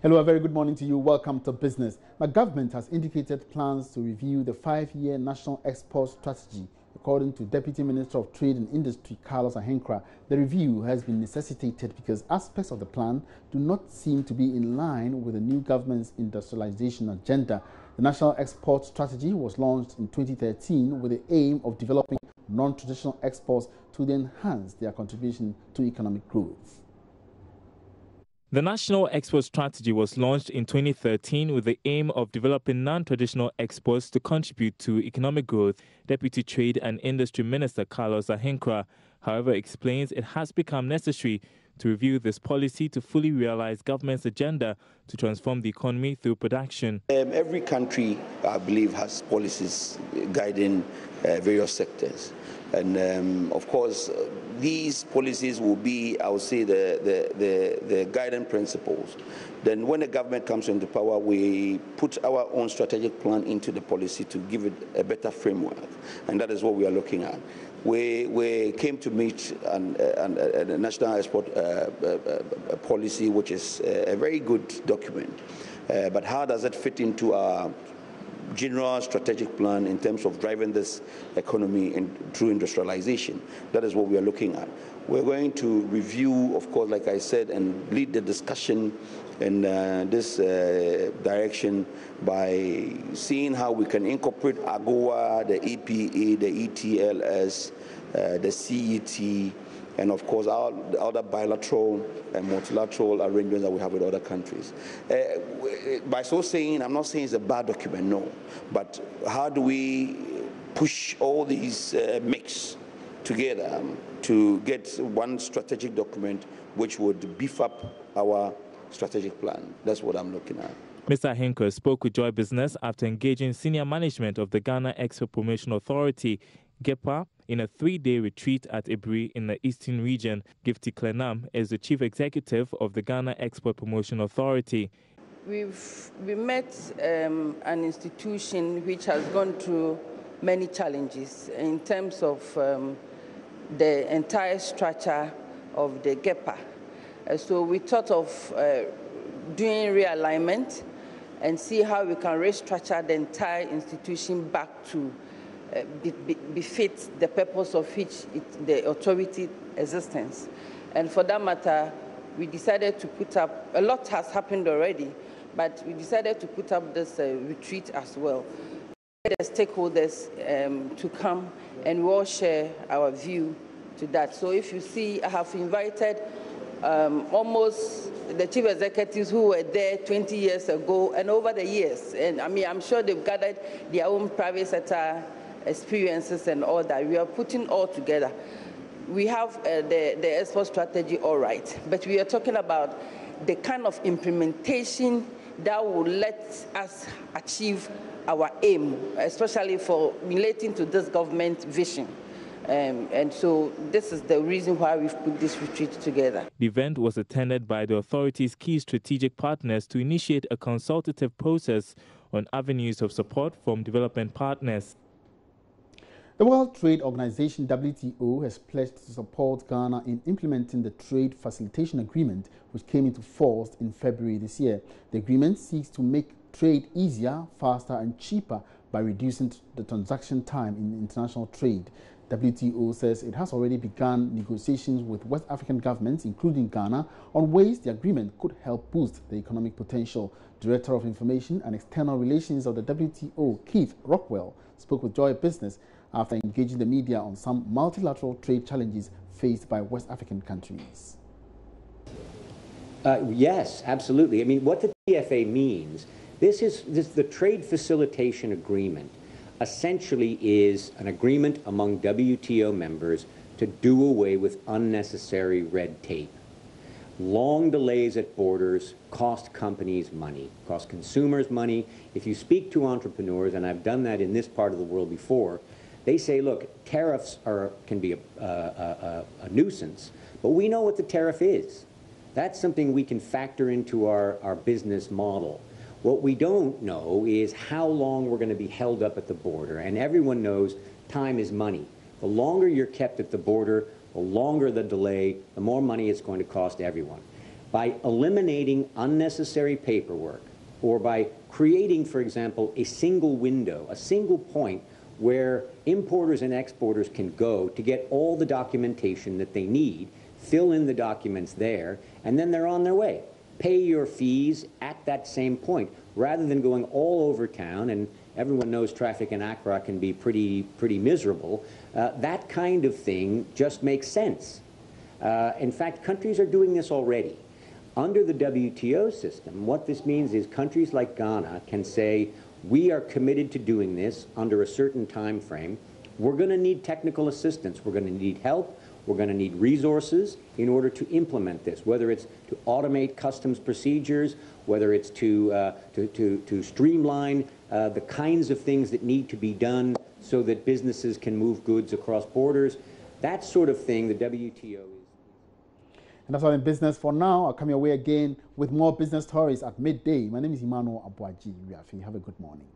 Hello, a very good morning to you. Welcome to Business. The government has indicated plans to review the 5-year national export strategy. According to Deputy Minister of Trade and Industry, Carlos Ahenkra, the review has been necessitated because aspects of the plan do not seem to be in line with the new government's industrialization agenda. The national export strategy was launched in 2013 with the aim of developing non-traditional exports to enhance their contribution to economic growth. The National Export Strategy was launched in 2013 with the aim of developing non-traditional exports to contribute to economic growth. Deputy Trade and Industry Minister Carlos Ahenkra, however, explains it has become necessary to review this policy to fully realize government's agenda to transform the economy through production. Every country, I believe, has policies guiding various sectors. And of course, these policies will be, I would say, the guiding principles. Then when the government comes into power, we put our own strategic plan into the policy to give it a better framework. And that is what we are looking at. We came to meet a national export policy, which is a very good document. But how does it fit into our general strategic plan in terms of driving this economy through industrialization? That is what we are looking at. We're going to review, of course, like I said, and lead the discussion in this direction by seeing how we can incorporate AGOA, the EPA, the ETLS, the CET, and of course our other bilateral and multilateral arrangements that we have with other countries. By so saying, I'm not saying it's a bad document, no, but how do we push all these mix together to get one strategic document which would beef up our strategic plan? That's what I'm looking at. Mr. Ahenkra spoke with Joy Business after engaging senior management of the Ghana Export Promotion Authority, GEPA, in a 3-day retreat at Ibri in the Eastern Region. Gifty Klenam is the Chief Executive of the Ghana Export Promotion Authority. We met an institution which has gone through many challenges in terms of the entire structure of the GEPA. So we thought of doing realignment and see how we can restructure the entire institution back to befit the purpose of which the authority existence. And for that matter, we decided to put up, a lot has happened already, but we decided to put up this retreat as well. The stakeholders to come and we all share our view to that. So if you see, I have invited almost the chief executives who were there 20 years ago and over the years. And I mean, I'm sure they've gathered their own private sector experiences and all that. We are putting all together. We have the export strategy all right, but we are talking about the kind of implementation that will let us achieve our aim, especially for relating to this government vision. And so this is the reason why we've put this retreat together. The event was attended by the authority's key strategic partners to initiate a consultative process on avenues of support from development partners. The World Trade Organization, WTO, has pledged to support Ghana in implementing the Trade Facilitation Agreement, which came into force in February this year. The agreement seeks to make trade easier, faster and cheaper by reducing the transaction time in international trade. WTO says it has already begun negotiations with West African governments, including Ghana, on ways the agreement could help boost the economic potential. Director of Information and External Relations of the WTO, Keith Rockwell, spoke with Joy Business after engaging the media on some multilateral trade challenges faced by West African countries. Yes, absolutely. I mean, what the TFA means, the Trade Facilitation Agreement essentially is an agreement among WTO members to do away with unnecessary red tape. Long delays at borders cost companies money, cost consumers money. If you speak to entrepreneurs, and I've done that in this part of the world before, they say, look, tariffs can be a nuisance, but we know what the tariff is. That's something we can factor into our business model. What we don't know is how long we're going to be held up at the border, and everyone knows time is money. The longer you're kept at the border, the longer the delay, the more money it's going to cost everyone. by eliminating unnecessary paperwork, or by creating, for example, a single window, a single point where importers and exporters can go to get all the documentation that they need, fill in the documents there, and then they're on their way. Pay your fees at that same point, rather than going all over town, and everyone knows traffic in Accra can be pretty miserable. That kind of thing just makes sense. In fact, countries are doing this already. Under the WTO system, what this means is countries like Ghana can say, we are committed to doing this under a certain time frame. We're going to need technical assistance. We're going to need help. We're going to need resources in order to implement this, whether it's to automate customs procedures, whether it's to streamline the kinds of things that need to be done so that businesses can move goods across borders. That sort of thing, the WTO is. And that's all in business for now. I'll come your way again with more business stories at midday. My name is Emmanuel Abuaji. Have a good morning.